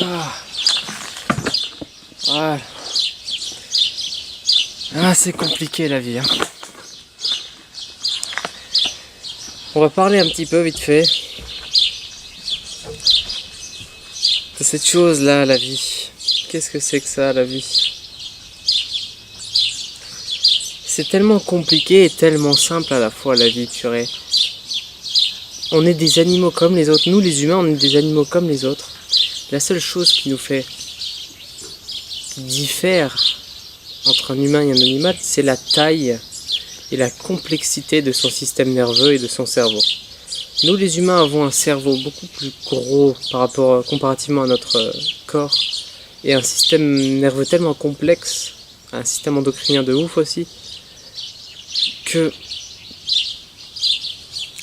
Ah, ah. Ah, c'est compliqué la vie, hein. On va parler un petit peu vite fait de cette chose-là, la vie. Qu'est-ce que c'est que ça, la vie? C'est tellement compliqué et tellement simple à la fois, la vie, purée. On est des animaux comme les autres. Nous, les humains, on est des animaux comme les autres. La seule chose qui diffère entre un humain et un animal, c'est la taille et la complexité de son système nerveux et de son cerveau. Nous, les humains, avons un cerveau beaucoup plus gros comparativement à notre corps, et un système nerveux tellement complexe, un système endocrinien de ouf aussi, que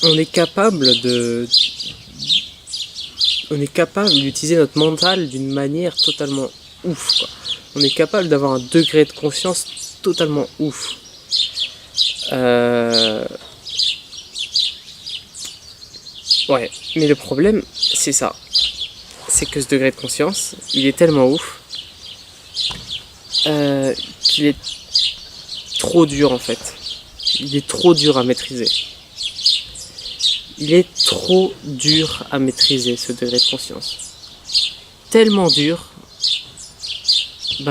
on est capable d'utiliser notre mental d'une manière totalement ouf, quoi. On est capable d'avoir un degré de conscience totalement ouf. Ouais, mais le problème, c'est ça. C'est que ce degré de conscience, il est tellement ouf qu'il est trop dur en fait. Il est trop dur à maîtriser. Il est trop dur à maîtriser, ce degré de conscience. Tellement dur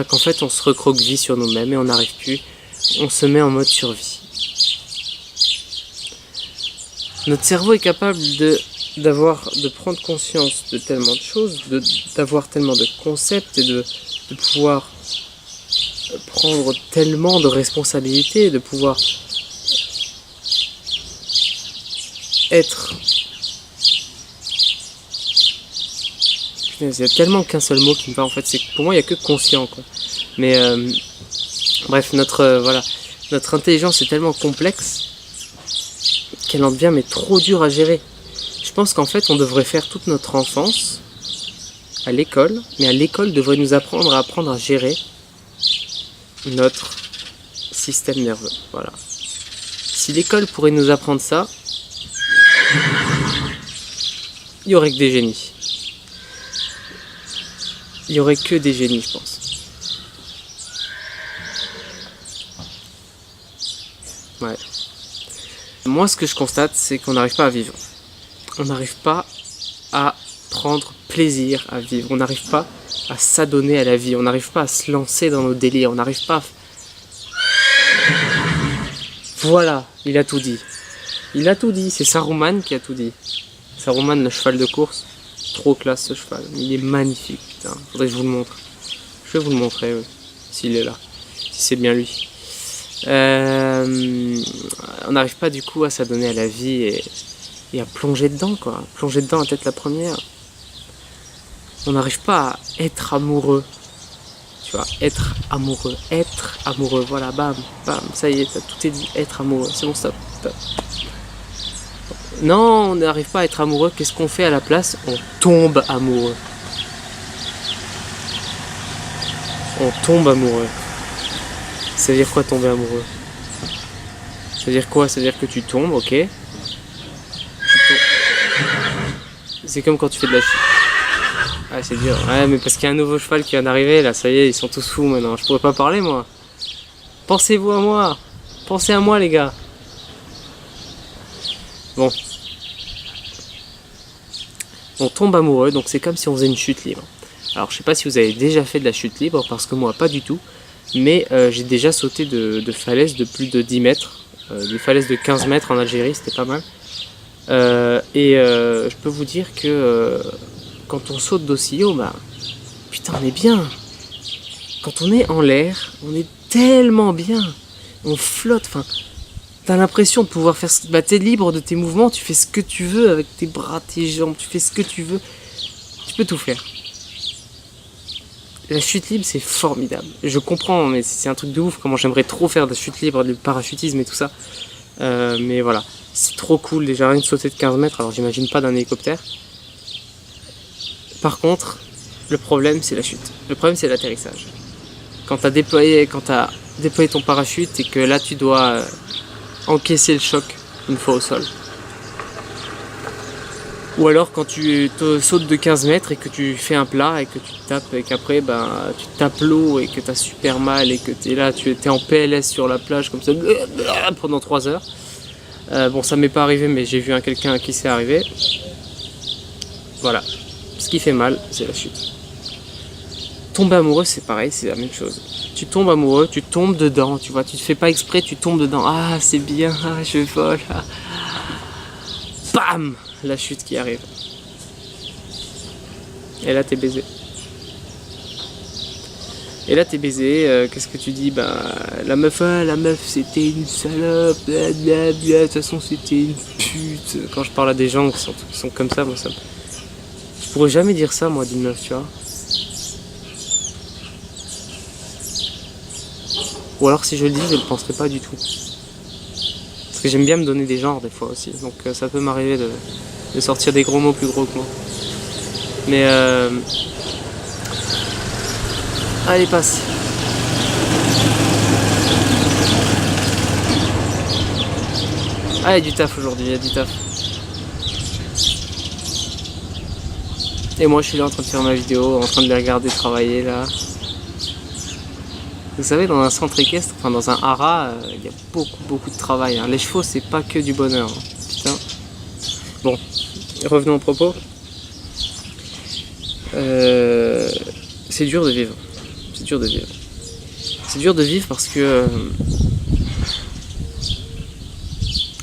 qu'en fait on se recroqueville sur nous-mêmes et on n'arrive plus. On se met en mode survie. Notre cerveau est capable de prendre conscience de tellement de choses, d'avoir tellement de concepts et de pouvoir prendre tellement de responsabilités, de pouvoir être... Il y a tellement qu'un seul mot qui me va en fait, c'est que pour moi il n'y a que conscient, quoi. Mais bref, notre intelligence est tellement complexe qu'elle en devient mais trop dure à gérer. Je pense qu'en fait on devrait faire toute notre enfance à l'école, mais à l'école devrait nous apprendre à gérer notre système nerveux. Voilà. Si l'école pourrait nous apprendre ça, il n'y aurait que des génies. Il n'y aurait que des génies, je pense. Ouais. Moi, ce que je constate, c'est qu'on n'arrive pas à vivre. On n'arrive pas à prendre plaisir à vivre. On n'arrive pas à s'adonner à la vie. On n'arrive pas à se lancer dans nos délires. On n'arrive pas à... Voilà, il a tout dit. Il a tout dit. C'est Saruman qui a tout dit. Saruman, le cheval de course. Trop classe ce cheval. Il est magnifique, putain. Faudrait que je vous le montre. Je vais vous le montrer, oui. S'il est là. Si c'est bien lui. On n'arrive pas du coup à s'adonner à la vie et à plonger dedans, quoi. Plonger dedans à tête la première. On n'arrive pas à être amoureux. Tu vois, être amoureux, voilà, bam, bam, ça y est, tout est dit, être amoureux, c'est bon, stop. Non, on n'arrive pas à être amoureux, qu'est-ce qu'on fait à la place? On tombe amoureux. On tombe amoureux. Ça veut dire quoi tomber amoureux? Ça veut dire quoi? Ça veut dire que tu tombes, ok. C'est comme quand tu fais de la chute. Ah, c'est dur. Ouais, mais parce qu'il y a un nouveau cheval qui vient d'arriver, là, ça y est, ils sont tous fous maintenant. Je pourrais pas parler, moi. Pensez-vous à moi. Pensez à moi, les gars. Bon. On tombe amoureux, donc c'est comme si on faisait une chute libre. Alors, je sais pas si vous avez déjà fait de la chute libre, parce que moi, pas du tout. Mais j'ai déjà sauté de falaises de plus de 10 mètres. Des falaises de 15 mètres en Algérie, c'était pas mal. Je peux vous dire que... quand on saute d'aussi haut, putain, on est bien. Quand on est en l'air, on est tellement bien. On flotte, enfin, t'as l'impression de pouvoir faire... t'es libre de tes mouvements, tu fais ce que tu veux avec tes bras, tes jambes, tu fais ce que tu veux. Tu peux tout faire. La chute libre, c'est formidable. Je comprends, mais c'est un truc de ouf, comment j'aimerais trop faire de la chute libre, du parachutisme et tout ça. Mais voilà, c'est trop cool, déjà rien de sauter de 15 mètres, alors j'imagine pas d'un hélicoptère. Par contre, le problème c'est la chute. Le problème c'est l'atterrissage. Quand t'as déployé ton parachute et que là tu dois encaisser le choc une fois au sol. Ou alors quand tu te sautes de 15 mètres et que tu fais un plat et que tu te tapes et qu'après tu tapes l'eau et que tu as super mal et que tu es là, tu étais en PLS sur la plage comme ça pendant 3 heures. Bon, ça m'est pas arrivé, mais j'ai vu quelqu'un à qui c'est arrivé. Voilà. Ce qui fait mal, c'est la chute. Tomber amoureux, c'est pareil, c'est la même chose. Tu tombes amoureux, tu tombes dedans, tu vois, tu te fais pas exprès, tu tombes dedans. Ah, c'est bien, ah, je vole. Ah. Bam, la chute qui arrive. Et là, t'es baisé. Et là, t'es baisé, qu'est-ce que tu dis? La meuf, c'était une salope, blablabla, de toute façon, c'était une pute. Quand je parle à des gens qui sont comme ça, moi, je pourrais jamais dire ça, moi, d'une meuf, tu vois. Ou alors, si je le dis, je le penserai pas du tout. Parce que j'aime bien me donner des genres, des fois, aussi. Donc, ça peut m'arriver de sortir des gros mots plus gros que moi. Mais, allez, passe. Ah, il y a du taf aujourd'hui, il y a du taf. Et moi, je suis là en train de faire ma vidéo, en train de les regarder travailler, là. Vous savez, dans un centre équestre, enfin dans un haras, il y a beaucoup de travail. Hein. Les chevaux, c'est pas que du bonheur. Hein. Putain. Bon, revenons au propos. C'est dur de vivre. C'est dur de vivre. C'est dur de vivre parce que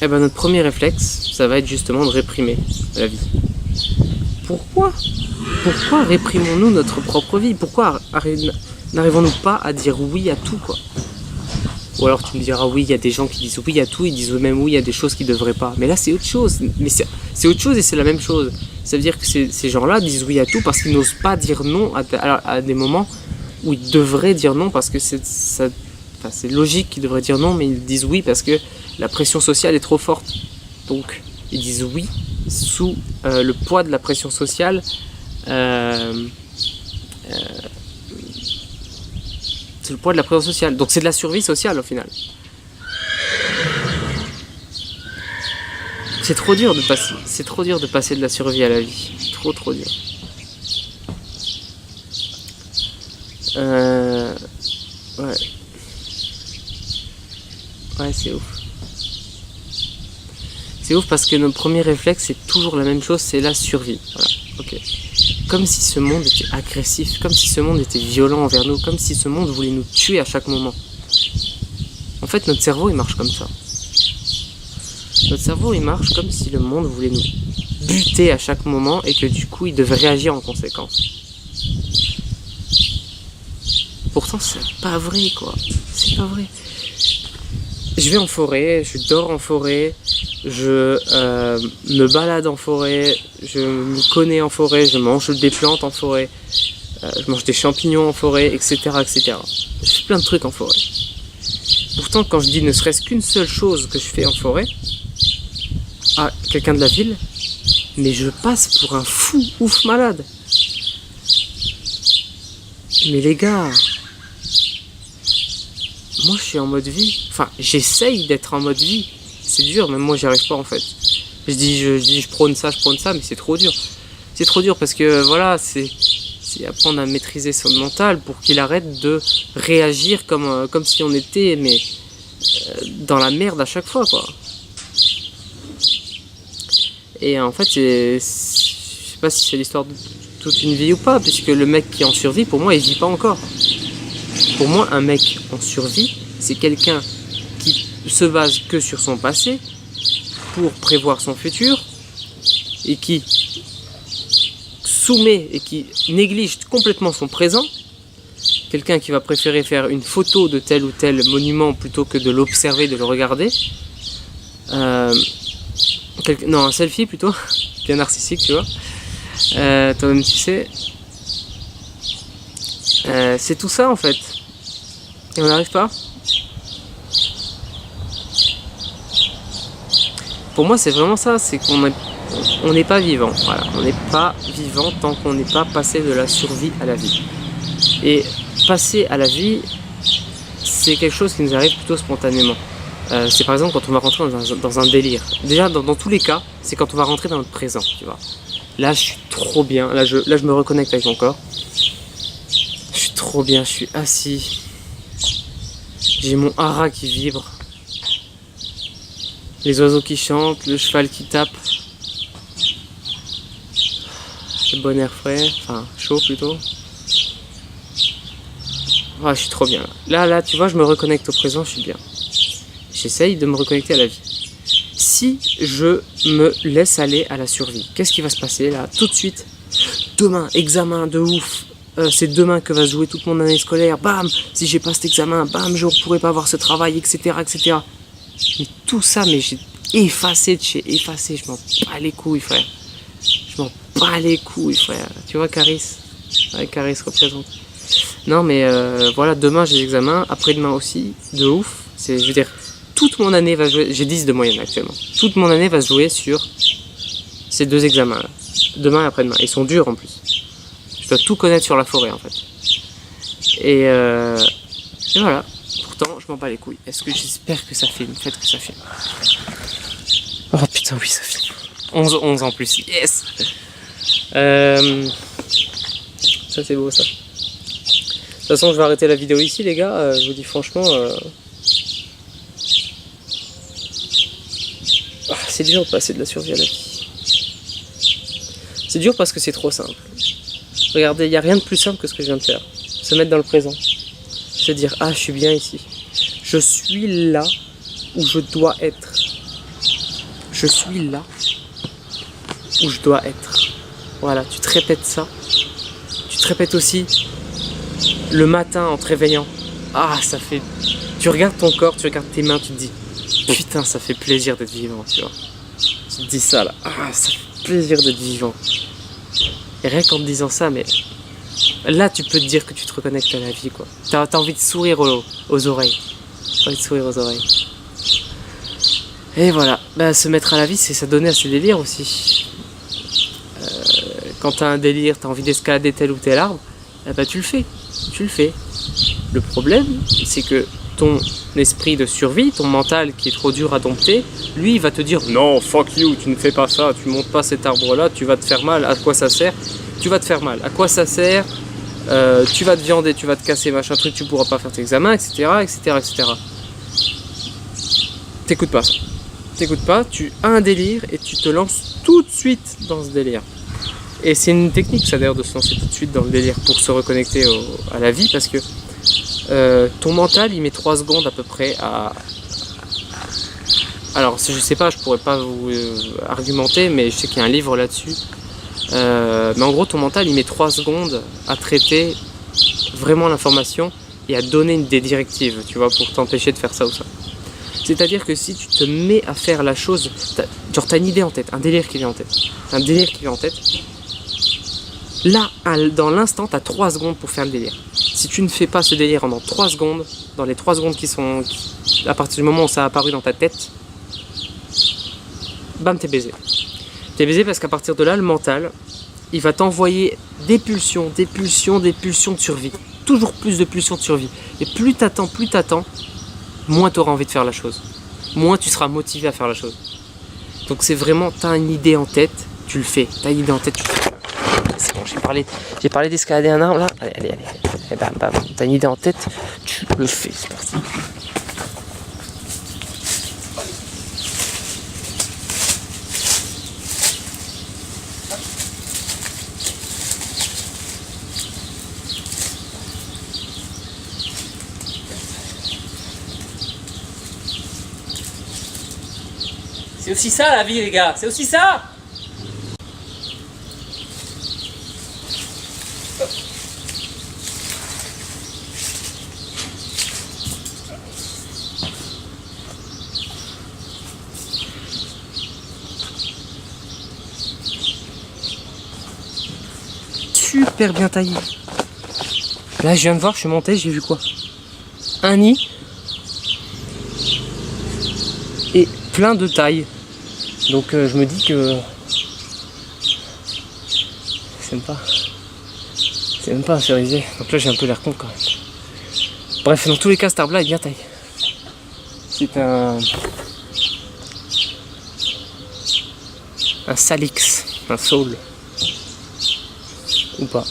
notre premier réflexe, ça va être justement de réprimer la vie. Pourquoi réprimons-nous notre propre vie? Pourquoi n'arrivons-nous pas à dire oui à tout, quoi? Ou alors tu me diras oui, il y a des gens qui disent oui à tout, ils disent même oui à des choses qu'ils ne devraient pas. Mais là c'est autre chose. Mais c'est autre chose et c'est la même chose. Ça veut dire que ces gens-là disent oui à tout parce qu'ils n'osent pas dire non à des moments où ils devraient dire non parce que c'est logique qu'ils devraient dire non, mais ils disent oui parce que la pression sociale est trop forte. Donc ils disent oui sous le poids de la pression sociale. C'est le poids de la pression sociale. Donc c'est de la survie sociale au final. C'est trop dur de passer de la survie à la vie. Trop dur. Ouais, c'est ouf. C'est ouf parce que notre premier réflexe c'est toujours la même chose, c'est la survie. Voilà. Ok. Comme si ce monde était agressif, comme si ce monde était violent envers nous, comme si ce monde voulait nous tuer à chaque moment. En fait, notre cerveau, il marche comme ça. Notre cerveau, il marche comme si le monde voulait nous buter à chaque moment et que du coup, il devait réagir en conséquence. Pourtant, c'est pas vrai, quoi. C'est pas vrai. Je vais en forêt, je dors en forêt, je me balade en forêt, je me connais en forêt, je mange des plantes en forêt, je mange des champignons en forêt, etc. Je fais plein de trucs en forêt. Pourtant, quand je dis ne serait-ce qu'une seule chose que je fais en forêt, à quelqu'un de la ville, mais je passe pour un fou, ouf malade. Mais les gars, moi je suis en mode vie, enfin j'essaye d'être en mode vie, c'est dur, même moi j'y arrive pas en fait. Je prône ça, mais c'est trop dur. C'est trop dur parce que voilà, c'est apprendre à maîtriser son mental pour qu'il arrête de réagir comme si on était dans la merde à chaque fois, quoi. Et en fait, je sais pas si c'est l'histoire de toute une vie ou pas, puisque le mec qui est en survie, pour moi, il vit pas encore. Pour moi, un mec en survie, c'est quelqu'un qui se base que sur son passé pour prévoir son futur et qui soumet et qui néglige complètement son présent. Quelqu'un qui va préférer faire une photo de tel ou tel monument plutôt que de l'observer, de le regarder. Non, un selfie plutôt, bien narcissique, tu vois. Toi-même, tu sais. C'est tout ça en fait. Et on n'arrive pas. Pour moi, c'est vraiment ça, c'est qu'on n'est pas vivant. Voilà, on n'est pas vivant tant qu'on n'est pas passé de la survie à la vie. Et passer à la vie, c'est quelque chose qui nous arrive plutôt spontanément. C'est par exemple quand on va rentrer dans un délire. Déjà, dans tous les cas, c'est quand on va rentrer dans notre présent, tu vois. Là, je suis trop bien. Là, je me reconnecte avec mon corps. Je suis trop bien. Je suis assis. J'ai mon hara qui vibre. Les oiseaux qui chantent. Le cheval qui tape. Le bon air frais. Enfin, chaud plutôt. Ah, je suis trop bien. Là, tu vois, je me reconnecte au présent. Je suis bien. J'essaye de me reconnecter à la vie. Si je me laisse aller à la survie, qu'est-ce qui va se passer là tout de suite? Demain, examen de ouf. C'est demain que va se jouer toute mon année scolaire. Bam, si j'ai pas cet examen, bam, je ne pourrai pas avoir ce travail, etc., etc. Mais tout ça, mais j'ai effacé de chez effacé. Je m'en bats les couilles, frère. Je m'en bats les couilles, frère. Tu vois, Caris? Ouais, Caris représente. Non, mais voilà, demain j'ai l'examen, après-demain aussi, de ouf. Je veux dire, toute mon année va jouer, j'ai 10 de moyenne actuellement. Toute mon année va se jouer sur ces deux examens là. Demain et après-demain. Ils sont durs en plus. Je dois tout connaître sur la forêt en fait. Et voilà. Pourtant, je m'en bats les couilles. Est-ce que j'espère que ça filme? Faites que ça filme. Oh putain, oui, ça filme. 11 en plus. Yes! Ça, c'est beau ça. De toute façon, je vais arrêter la vidéo ici, les gars. Je vous dis franchement. C'est dur de passer de la survie à la vie. C'est dur parce que c'est trop simple. Regardez, il n'y a rien de plus simple que ce que je viens de faire. Se mettre dans le présent. Se dire, ah, je suis bien ici. Je suis là où je dois être. Je suis là où je dois être. Voilà, tu te répètes ça. Tu te répètes aussi le matin en te réveillant. Ah, ça fait... Tu regardes ton corps, tu regardes tes mains, tu te dis, putain, ça fait plaisir d'être vivant, tu vois. Tu te dis ça là, ah, ça fait plaisir d'être vivant. Et rien qu'en te disant ça, mais là, tu peux te dire que tu te reconnectes à la vie, quoi. T'as envie de sourire aux oreilles. T'as envie de sourire aux oreilles. Et voilà, bah, se mettre à la vie, c'est s'adonner à ses délires aussi. Quand t'as un délire, t'as envie d'escalader tel ou tel arbre, bah, tu le fais. Tu le fais. Le problème, c'est que ton esprit de survie, ton mental qui est trop dur à dompter, lui il va te dire non, fuck you, tu ne fais pas ça, tu montes pas cet arbre là, tu vas te faire mal, à quoi ça sert? Tu vas te faire mal, à quoi ça sert? Tu vas te viander, tu vas te casser, machin truc, tu pourras pas faire tes examens, etc., etc., etc. T'écoutes pas ça. T'écoutes pas, tu as un délire et tu te lances tout de suite dans ce délire. Et c'est une technique ça d'ailleurs de se lancer tout de suite dans le délire pour se reconnecter à la vie, parce que ton mental il met 3 secondes à peu près à... Alors je sais pas, je pourrais pas vous argumenter, mais je sais qu'il y a un livre là-dessus. Mais en gros ton mental il met 3 secondes à traiter vraiment l'information et à donner des directives, tu vois, pour t'empêcher de faire ça ou ça. C'est-à-dire que si tu te mets à faire la chose, t'as une idée en tête, un délire qui vient en tête. Un délire qui vient en tête. Là, dans l'instant, tu as 3 secondes pour faire le délire. Si tu ne fais pas ce délire pendant 3 secondes, dans les 3 secondes à partir du moment où ça a apparu dans ta tête, bam, t'es baisé. T'es baisé parce qu'à partir de là, le mental, il va t'envoyer des pulsions, des pulsions, des pulsions de survie. Toujours plus de pulsions de survie. Et plus t'attends, moins tu auras envie de faire la chose. Moins tu seras motivé à faire la chose. Donc c'est vraiment, tu as une idée en tête, tu le fais. Tu as une idée en tête, tu le fais. C'est bon, j'ai parlé d'escalader un arbre là. Allez. Et bam, bam. Tu as une idée en tête, tu le fais. C'est parti. C'est aussi ça la vie les gars, c'est aussi ça. Super bien taillé. Là je viens de voir, je suis monté, j'ai vu quoi? Un nid et plein de tailles. Donc je me dis que c'est même pas un cerisier. Donc là j'ai un peu l'air con quand même. Bref, dans tous les cas cet arbre là est bien taillé. C'est un salix, un saule. Ou pas.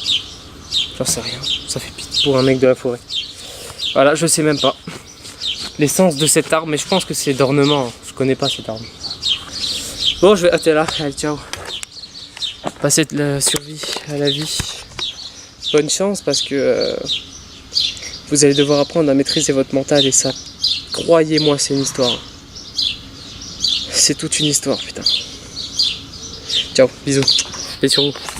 J'en sais rien. Ça fait pitié pour un mec de la forêt. Voilà, je sais même pas l'essence de cet arbre, mais je pense que c'est d'ornement. Je connais pas cet arbre. Bon, je vais hâter là. Allez, ciao. Passez de la survie à la vie. Bonne chance parce que vous allez devoir apprendre à maîtriser votre mental et ça, croyez-moi, c'est une histoire. C'est toute une histoire, putain. Ciao, bisous. Et sur vous.